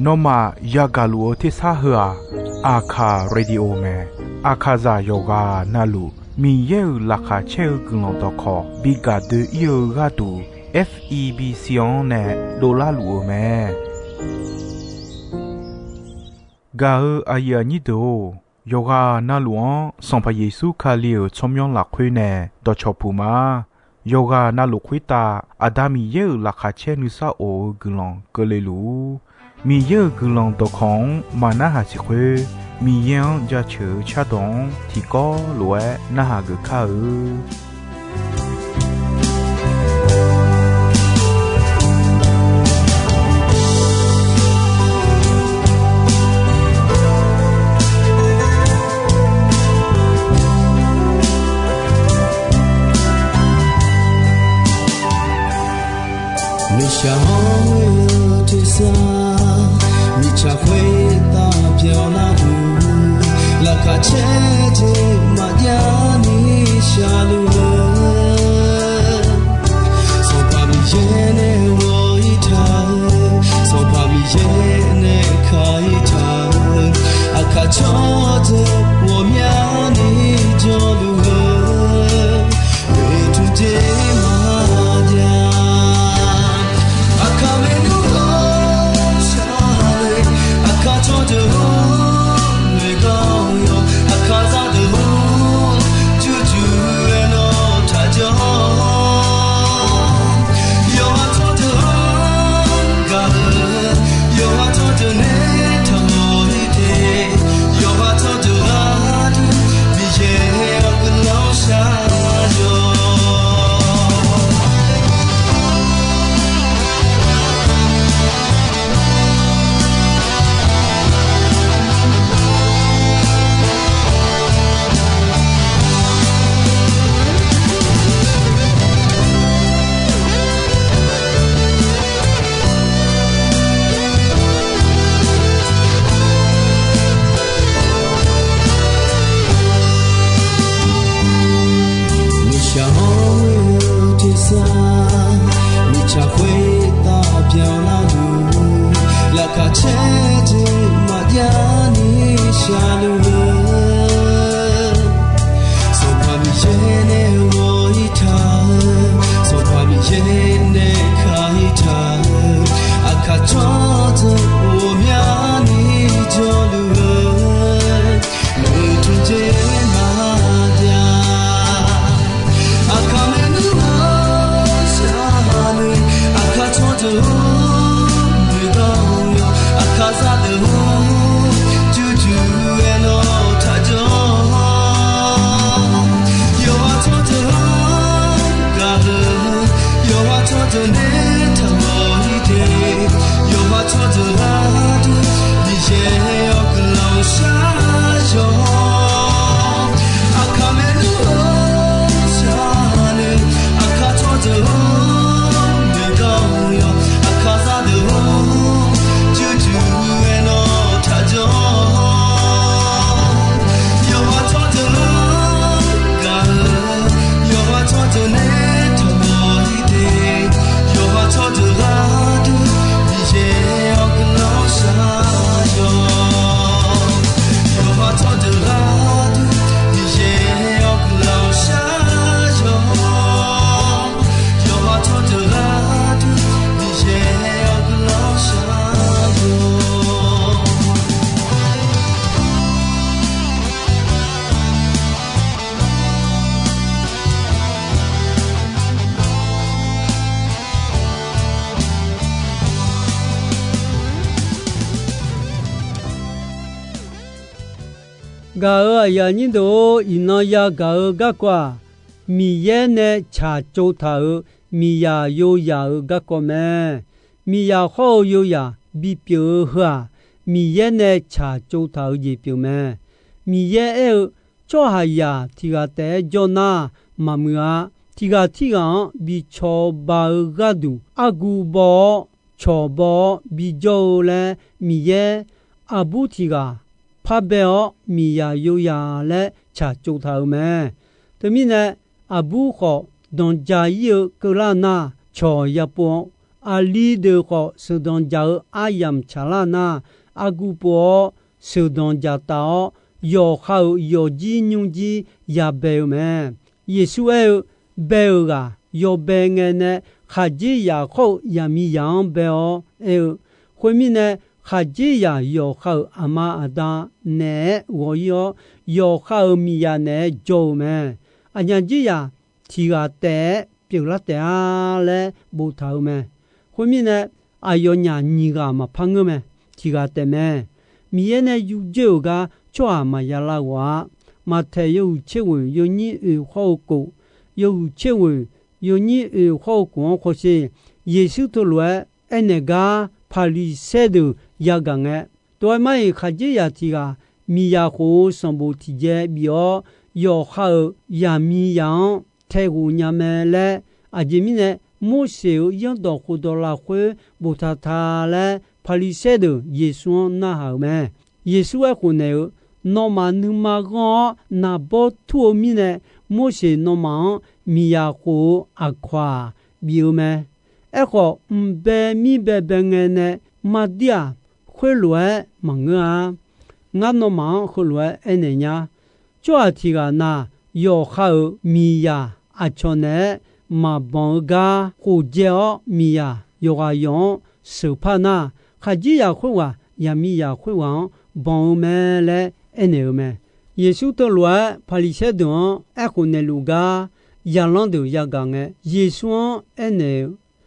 นอมายากาลูที่ซาหัวอาคาเรดิโอเมอาคาซาโยกานาลูมีเยอลักาเชลกลองตอคอบิกาเดเยกาตู FEB ซิออนเนดอลลาร์ลูเมกาอายานิโดโยกานาลวงสัมพเยซูคาเลียวชมยองหลักคุยเนดอชอปูมาโยกานาลุคุยตาอาดามีเยอลักาเชนุซาโอกลองกเลลูมีเยอะกลองตอของมานาหาสิคุมีเยังจะเชื่อชาดงที่ก็รวยนาหากข้า你想我的啥？你才会打漂那路，那卡切切马呀你下路了，送把米耶呢我一趟，送把米耶呢开一趟，阿卡着着我苗你着路了，对住这马呀。gā ya ni do ina ya gā ga kwa mi ye ne cha chou tha mi ya yo ya ga ko me mi ya ho yo ya bi pyo ha mi ye ne cha chou tha ye pyo me mi ye e cho ha ya ti ga te jo na ma mu a ti ga bi cho ba ga du agu bo cho bo bi jo le mi ye abu ti gaဖဘေောမီယာယိုယာလဲချာကျုထားမဲတမီနဲ့အဘူးခေါ်ဒွန်ဂျာယီကလာနာချော်ယပွန်阿里的个受当家阿样查拉那阿古波受当家到有好有机牛机也白咩？耶稣诶白个有白个呢，哈吉也好也米样白哦诶，后面呢哈吉也有好阿妈阿达呢，我有好米呀呢做咩？阿娘子呀提个带表了带啊嘞不头咩？后面呢阿有娘你个嘛朋友咩？提个带咩？米耶呢有做个。做嘛呀啦话，嘛睇有切位有你有好过，有切位有你有好过，可是耶稣头来，那个帕里塞的也讲诶，对嘛？看见也提个米呀好上不提个表，有好也米样太过伢们嘞，阿姐们呢，莫少养到好多啦会，不他嘞帕里塞的耶稣那好咩？耶稣诶可能。诺曼努马个那波托米呢？莫是诺曼米亚湖阿夸表咩？一个白米白白个呢？马迪亚回来忙啊！俺诺曼回来一年呀，主要提个那要好米亚阿穿呢？马帮个胡椒米亚要个用手帕那，还只要会话也米亚会话帮咩嘞？咩？耶稣的来帕里塞顿爱胡内路噶，亚朗都亚讲诶，耶稣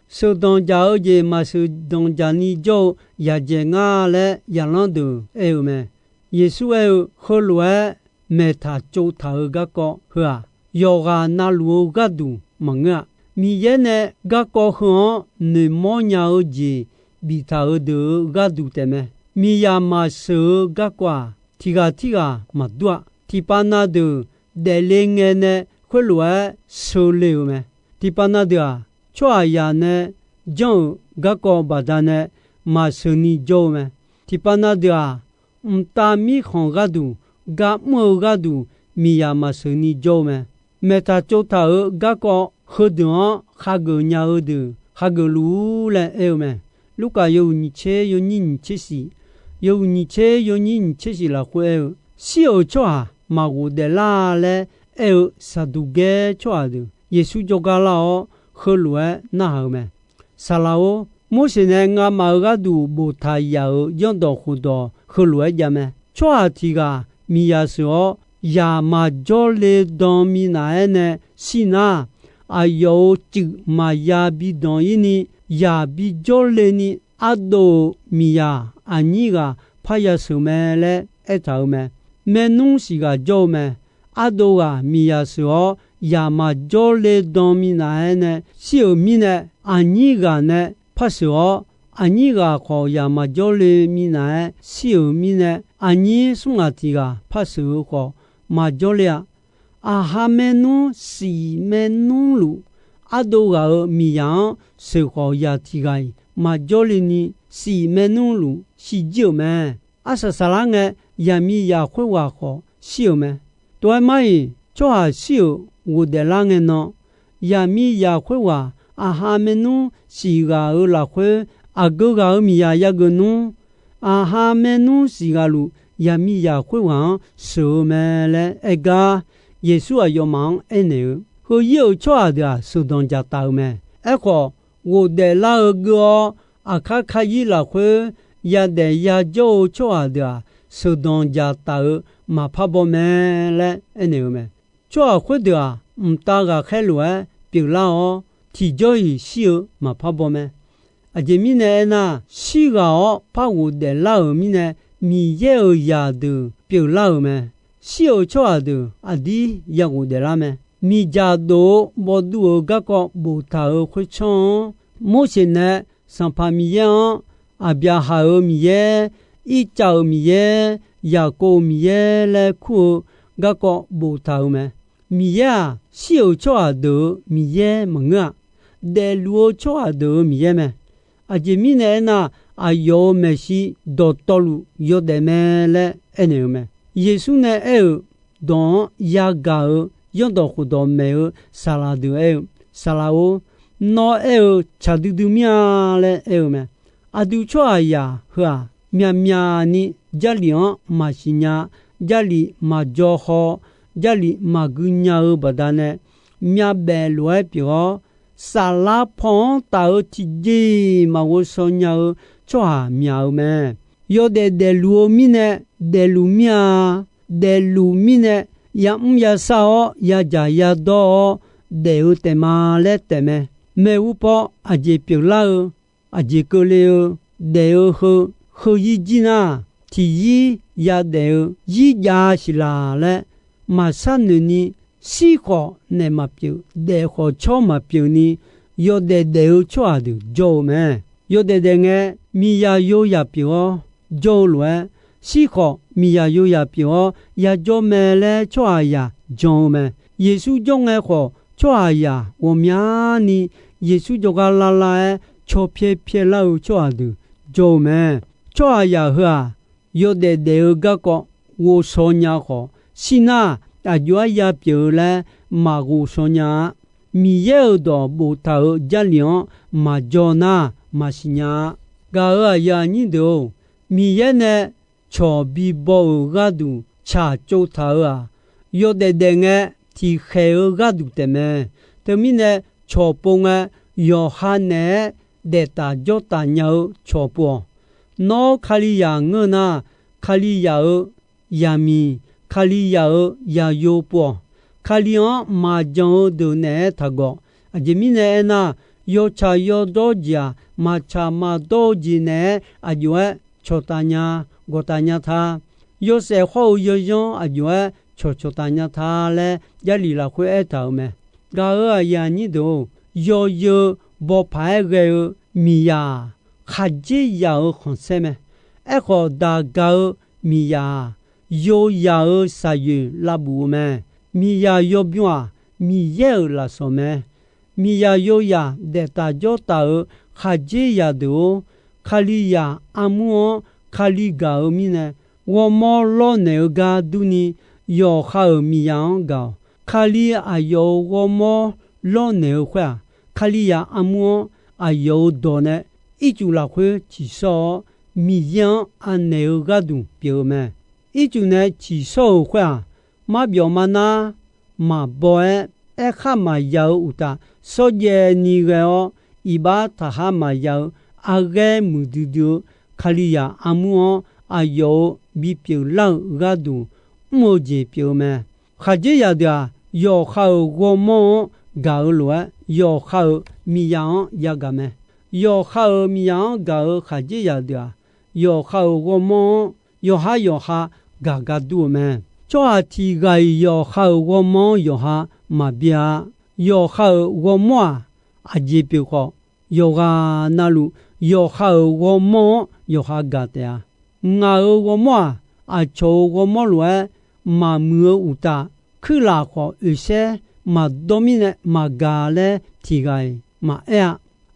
受当家而且嘛受当家你做亚杰亚嘞亚朗都咩？耶稣后来没他做他个个是啊，要个那路个都忙啊，米耶呢个个好你莫鸟而且比他的个都的咩？米亚嘛受个个。tiga madua tipana de delenge ne khulwa sole me tipana de chwa ya ne jong gako badane masuni jo me tipana de mtami khongadu ga mo gadu miya masuni jo me meta chota gako khodo khago nya de khago lu le e me luka yo ni che yo ni che si有你切有你切是了会，西欧错马古的拉嘞，萨杜格错的，耶稣就讲了哦，河路那好没？啥了哦？莫是呢，俺马个都不太要用到好多河路家没？错提个米亚说亚马叫嘞当米那呢，是那啊有这马亚比当一呢，亚比叫嘞呢，阿多米亚。아니가 파야스메레 에타우메 메농시가 조메 아도가 미야스오 야마졸레 도미나에네 시오미네 아니가네 파스오 아니가 고 야마졸레 미나에 시오미네 아니 숭아티가 파스고 마졸레야 아하메누 시메누루 아도가 미양 세고야티가이 마졸리니 시메누루 시지오메 아사살랑에 야미야 회와고 시오메 도마이 조아 시오 우데랑에노 야미야 회와 아하메누 시가 을라회 아거가 미야 야거누 아하메누 시가루 야미야 회와 소메레 에가 예수와 요망 에네 허이오 조아다 수동자 다음에 에코 우데라거 아카카이라 회 야데 야조 조아다 수동자 따 마파보메레 에네오메 조아 회다 음따가 헬로에 빌라오 티조이 시오 마파보메 아제미네나 시가오 파우데라오미네 미예야드 빌라오메 시오 조아드 아디 야고데라메 미자도 모두가고 보타오 회총 모시네 상파미양 아비아하오미예 이자오미예 야고미예 레쿠 가고 보타오메 미야 시오초아도 미예 멍아 데루오초아도 미예메 아제미네나 아요메시 도톨루 요데메레 에네오메 예수네 에우 돈 야가오 연도후도 메우 살라드에우 살라오 no cha du du mia le me adu choa ya ha mia mia ni jalion ma sinya jali ma jo ho jali ma gunya badane mia be lue pio sala pon ta ti ji ma wo so nya choa mia me yo de lumine de lumia de lumine ya sao ya ja ya do de te ma le te me upo aje pila aje ko le de ho yi jina ti yi ya de yi ya sila le ma san ni si ko ne ma piu de ho cho ma piu ni yo de cho adu jo me yo de nge mi ya yo ya piu jo lue si ko mi ya yo ya piu ya jo me le cho ya jo me yesu jo nge ko cho ya wo mya ni yesu jo ga la cho pie la cho adu jo me cho ya ha yo de ga ko wo so nya ko sina a yo ya piu le ma gu so nya mi ye do bu ta ja lion ma jo na ma sinya ga ya ni do mi ye ne cho bi bo ga du cha cho ta yo de nge ti khe ga du te me te mi ne cho po nga yo ha ne de ta jo ta nya cho po no khali ya ng na khali ya ya mi khali ya ya yo po khali ma jo do ne tha go a ji mi ne na yo cha yo do ja ma cha ma do ji ne a yo cho ta nya go ta nya tha yo se ho yo yo a yo cho ta nya tha le ya li la khwe ta me ga ya ni do yo bo pa ge mi ya kha ji ya khon se me e ko da ga mi ya yo ya sa yu la bu me mi ya yo bua mi ye la so me mi ya yo ya de ta jo ta kha ji ya do khali ya amu khali ga mi ne wo mo lo ne ga du ni yo kha mi ya ga khali a yo wo mo lo ne khwa khali ya amu a yo do ne i ju la khwe chi so mi yan an ne ga du pio me i ju ne chi so khwa ma bio ma na ma bo e kha ma ya u ta so ye ni ge o i ba ta ha ma ya a ge mu du du khali ya amu a yo bi pio la ga du mo je pio me kha je ya da yo kha go mo ga lo yo kha mi yang ya ga me yo kha mi yang ga kha je ya da yo kha go mo yo ha ga ga du me cho a ti ga yo kha go mo yo ha ma bia yo kha go mo a je pi ko yo ga na lu yo kha go mo yo ha ga ta nga go mo a cho go mo lo ma mu u ta khu la ko u se ma domine ma ga le ti ga ma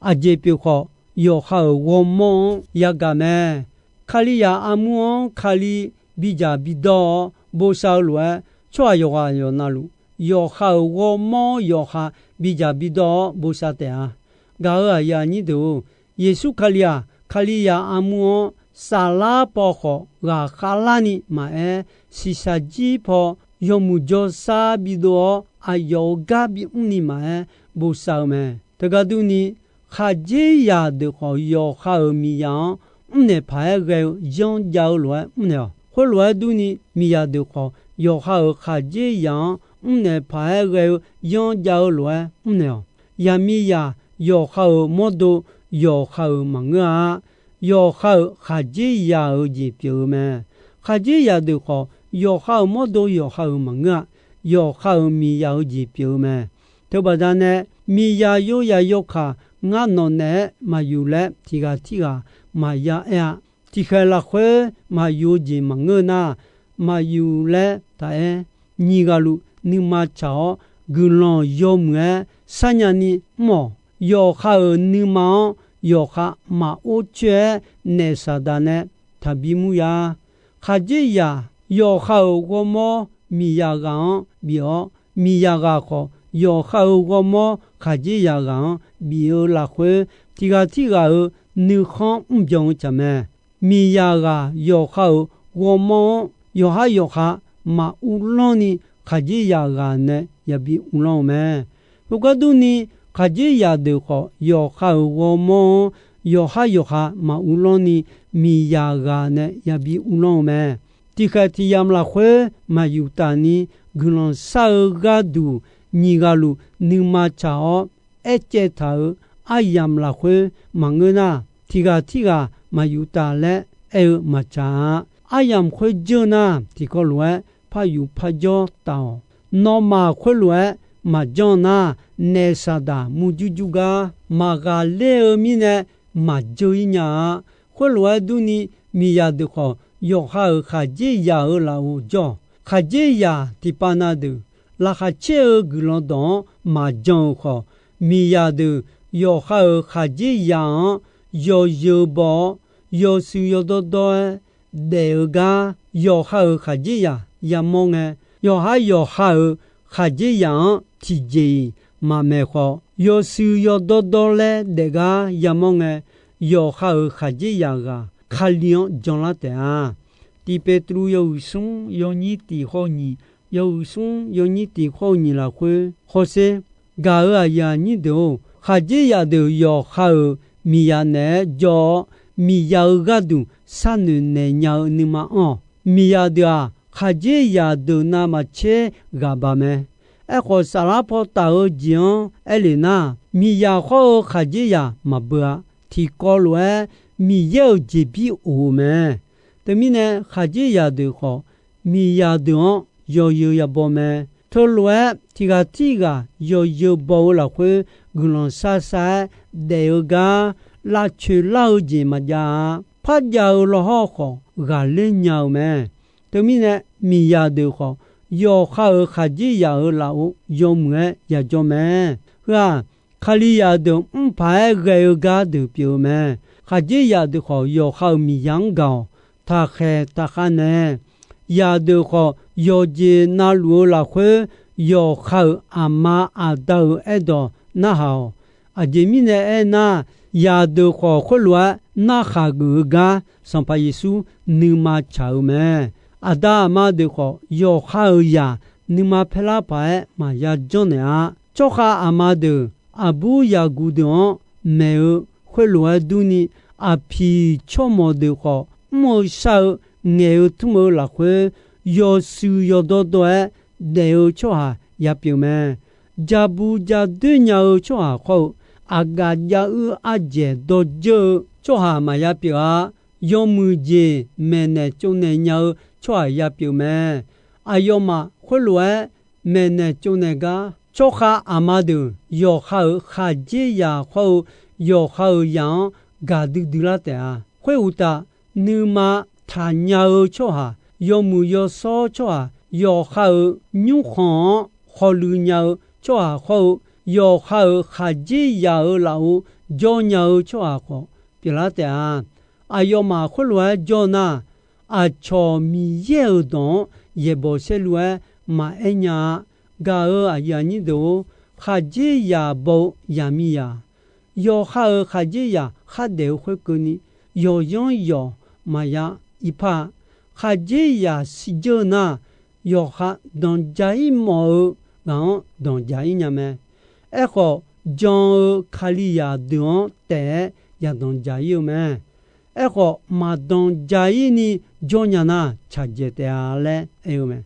a je pi ko yo kha go mo ya ga me khali ya amu khali bi ja bi do bo sa lo cho yo ga yo na lu yo kha go mo yo ha bi ja bi do bo sa te ga ya ni do yesu khali ya amu sala po ko ga khala ni ma si sa ji po yo mu jo sa bi do a yo ga bi ni ma bo sa me te ga du ni kha ji ya de ko yo kha mi ya ne pa ge yong jiao lo ne ho lo du ni mi ya de ko yo kha ji ya ne pa ge yong jiao lo ne ya mi ya yo kha mo do yo kha ma nga yo kha ji ya ji pyo me kha ji ya de ko yo kha mo do yo kha ma nga yo kha mi ya ji pyo me te ba da ne mi ya yo kha nga no ne ma yu le ti ga ma ya ti kha la khwe ma yu ji ma nga na ma yu le ta ni ga lu ni ma chao gu lo yo mwe sa nya ni mo yo kha ni ma yo kha ma o che ne sa da ne ta bi mu ya kha ji ya yo kha go mo mi ya ga bi o mi ya ga ko yo kha go mo 卡吉亚港比尔拉会提个你看不讲么？米亚个有好我们有哈嘛乌浪呢？卡吉亚个呢也比乌浪么？如果都呢卡吉亚的话有好我们有哈嘛乌浪呢？米亚个呢也比乌浪么？提个提亚拉会嘛有大呢？可能少个度你个路你嘛找一他阿亚拉会忙个呐？提个嘛有大嘞。嘛查阿阳会做呢提个来怕有怕叫到那嘛会来嘛叫呢内萨达木就个嘛个来米呢嘛就一样会来都你米亚的话有哈吉亚老叫哈吉亚提巴那的拉哈切个老东嘛叫哈米亚的有哈吉亚有包有时有多多的个有好哈吉呀也忙诶有好哈吉呀体质嘛没好有时有多多嘞的个也忙诶有好哈吉呀个卡量讲了的啊第贝tru有松有你的好你有松有你的好你了会或是噶尔呀你都哈吉呀都有好米呀呢就米亚个都三年鸟你嘛米亚的啊，哈吉亚都那么切个吧me，和萨拉坡大尔讲，里那米亚和哈吉亚嘛不提高了米亚这比我们，对面呢哈吉亚的话，米亚的有也不me，头了提个有包了会，可能啥得个。拉去老子嘛呀，怕叫了好好，个人鸟咩？对面呢，米亚的好，有好哈吉亚老有么也做咩？是吧？卡里亚的怕个个的表咩？哈吉亚的好有好米养高，他看呢，亚的好有只那路拉会有好阿妈阿豆多那好，阿这面呢那。亚的话会来那哈个个上巴耶稣你嘛吵咩？阿达嘛的话有好呀，你嘛佩拉牌嘛呀做呢？做哈阿妈的阿布亚古的没有会来do你阿皮错么的话，莫少没有土么啦会有事有多多没有错哈也表咩？加布加对鸟错哈好。阿嘎呀阿姐都就做下嘛也表啊，有木姐咩呢做呢鸟做下也表咩？阿有嘛会来咩呢做那个做下阿妈的有好哈姐呀好有好样嘎的啦的啊，会有的你嘛他鸟做下有木有少做下有好牛行好驴鸟做下好。有好哈吉亚老叫鸟做阿个，别啦的啊！阿有嘛会来叫那阿炒米叶东也不是来嘛哎呀，噶阿呀你都哈吉亚不呀米呀，有好哈吉亚哈得会跟你有用有嘛呀一怕哈吉亚是叫那有哈当家一毛，然后当家一样咩？个将卡里亚东得也当加油咩？个马当加油呢？将呀那查接的啊嘞，有咩？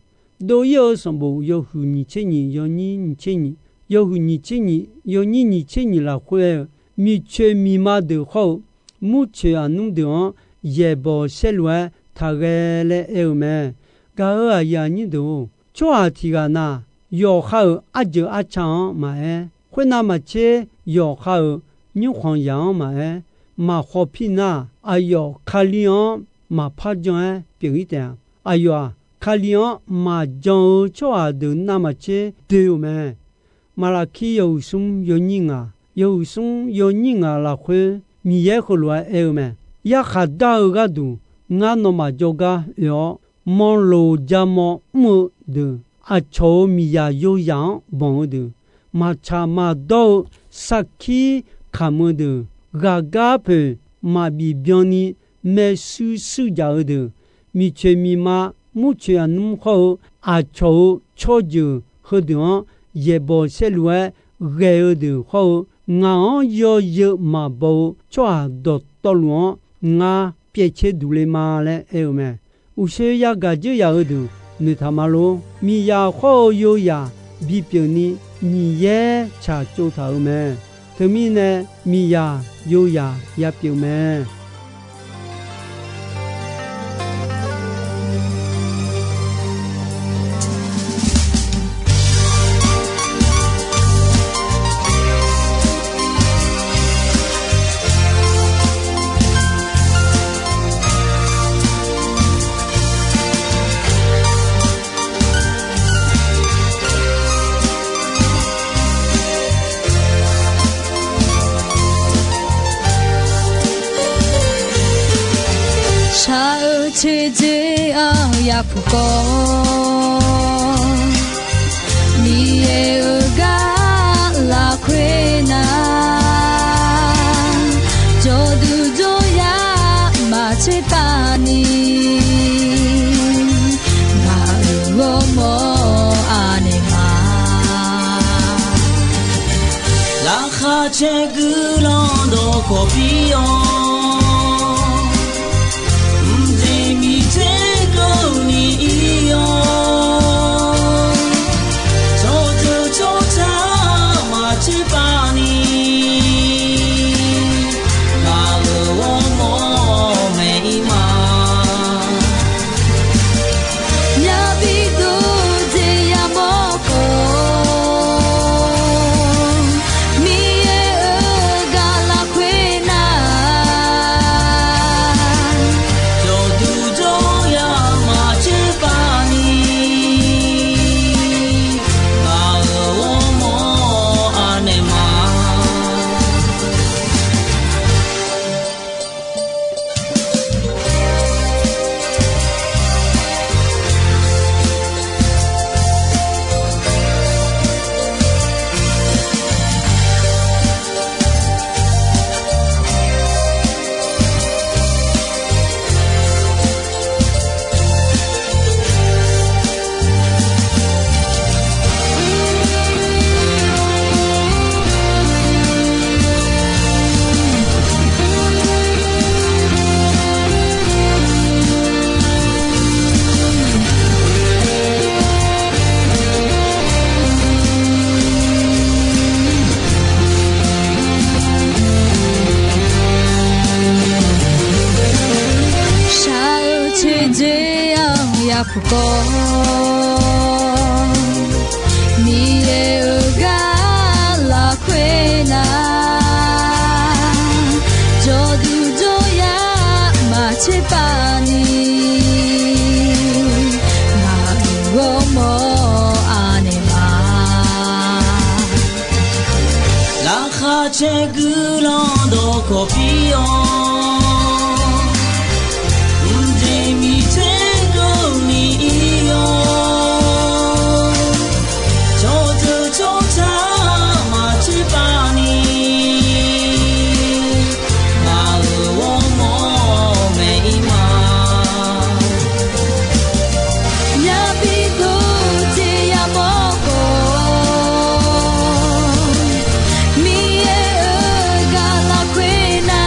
都有什么？有胡你千年，有你千年，有胡你千年，有你千年了会米缺米马的好，木缺啊弄的也不写来，他个嘞有咩？噶尔呀你都做阿提个那有好阿就阿长嘛哎。会那么切有好牛黄羊嘛哎，嘛好皮那哎呦卡里昂嘛怕将哎别一点哎呦啊卡里昂嘛将做啊的那么切对没？嘛拉去有松有人啊有松有人啊拉会米也好来哎没？呀哈达个都俺那么就个哟忙碌加忙么的啊炒米呀有样忙的。马查马多萨基卡姆的嘎嘎佩马比标尼美苏苏加的米切米马目前弄好阿乔乔就和的也不是乱热的好俺要马包抓到乱俺别切杜勒马嘞哎呦咩有些呀个就要的你他妈咯米呀好有呀比标尼你也查做他咩他们呢米呀有呀也标咩切切啊呀不过，你也ga la quena， 就ดู就呀马切巴尼，那我么阿尼玛，拉哈切格朗多可比哟。不过，你也ga la quena， 就ดู就呀马切巴尼，那我么阿尼玛，拉哈切格朗多可比哟。你也ga la quena。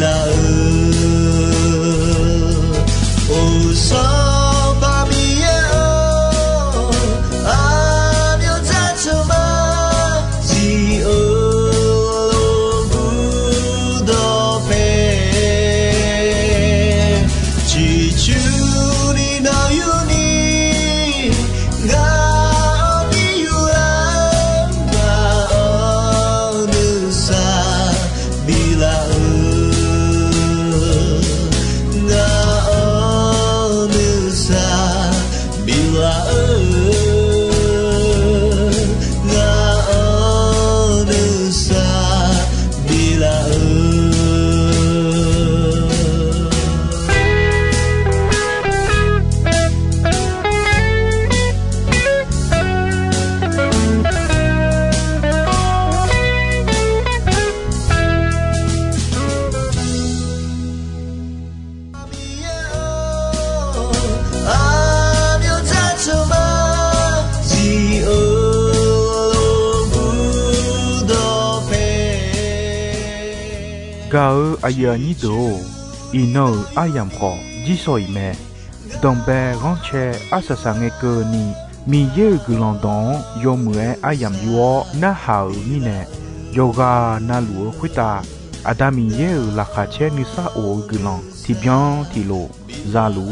là ô sao ba mi a miêu cha cho ma ji bu do pe chỉ chu ni na yu ni ga mi yu a ma nu sa bi la gao aya ni do ino ayam kho ji soi me dong be gon che asasa nge ko ni mi ye gulon don yo mue ayam yo na hao ni ne yoga na lu khwita adami ye la kha che ni sa o gulon ti bien ti lo za lu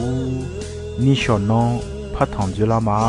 ni shonon phat thong je la ma